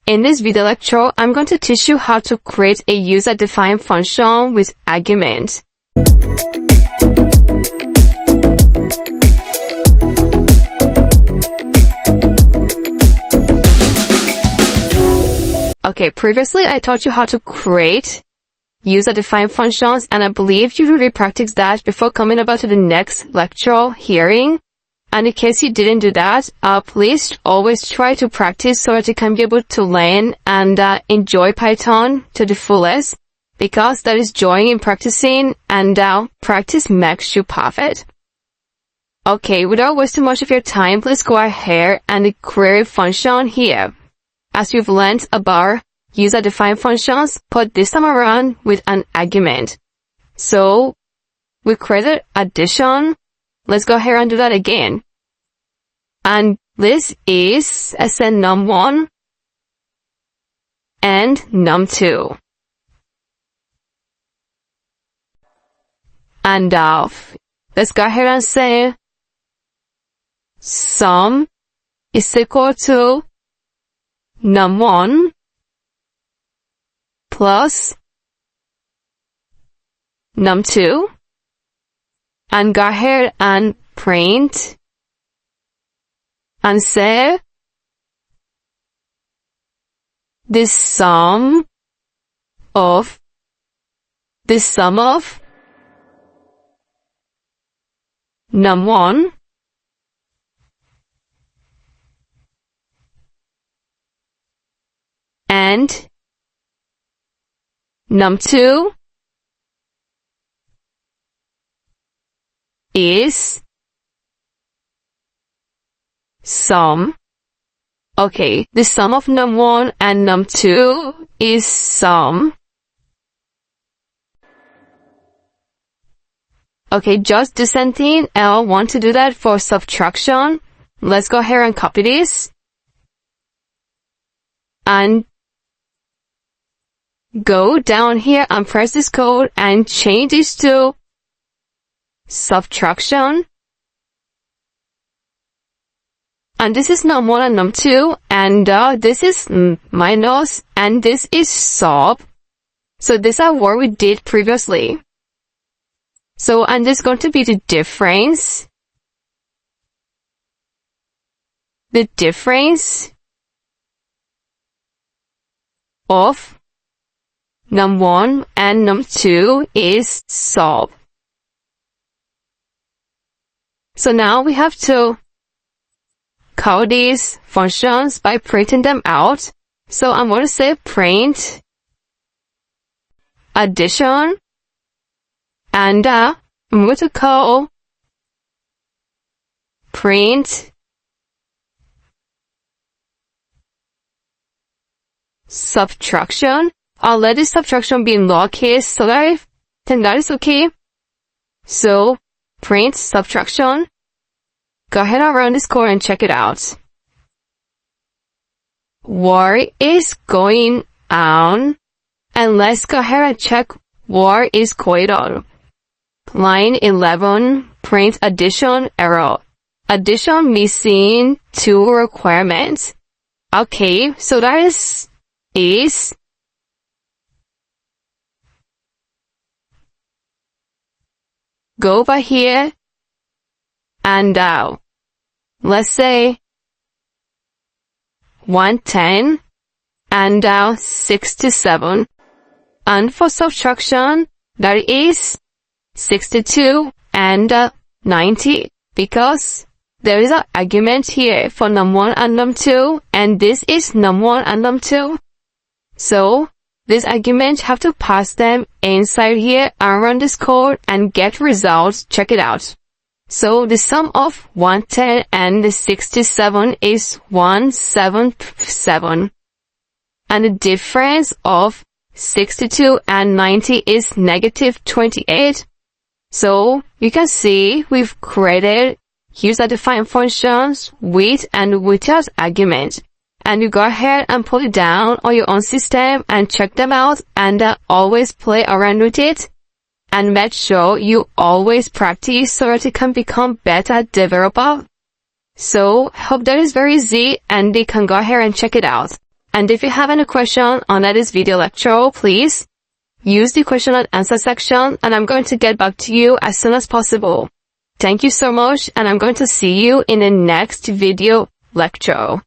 In this video lecture, I'm going to teach you how to create a user-defined function with argument. Okay, previously I taught you how to create user-defined functions, and I believe you already practiced that before coming about to the next lecture hearing. And in case you didn't do that, please always try to practice so that you can be able to learn and enjoy Python to the fullest, because there is joy in practicing, and practice makes you perfect. Okay, without wasting much of your time, please go ahead and create a function here. As you've learned about user-defined functions, but this time around with an argument. So we created addition. Let's go ahead and do that again. And this is num1 and num2. And let's go ahead and say sum is equal to num1 plus num2. And go ahead and print and say the sum of num1 and num2 is sum. Okay, the sum of num1 and num2 is sum. Okay, just do something. I want to do that for subtraction. Let's go ahead and copy this. And go down here and press this code and change this to subtraction. And this is num1 and num2, and this is minus, and this is sub. So these are what we did previously. So, and this is going to be the difference. The difference of num1 and num2 is sub. So now we have to call these functions by printing them out. So I'm going to say print addition, and I'm going to call print subtraction. I'll let this subtraction be in lowercase so that I think that is okay. So print subtraction. Go ahead and run this code and check it out. What is going on? And let's go ahead and check what is going on. Line 11, print addition error. Addition missing 2 requirements. Okay, so that is go over here and let's say 110 and 67. And for subtraction, that is 62 and 90, because there is an argument here for num1 and num2, and this is num1 and num2. So this argument have to pass them inside here and run this code and get results. Check it out. So the sum of 110 and the 67 is 177. And the difference of 62 and 90 is negative 28. So you can see we've created user-defined functions with and without argument. And you go ahead and pull it down on your own system and check them out, and always play around with it. And make sure you always practice so that you can become better developer. So hope that is very easy, and you can go ahead and check it out. And if you have any question on this video lecture, please use the question and answer section, and I'm going to get back to you as soon as possible. Thank you so much, and I'm going to see you in the next video lecture.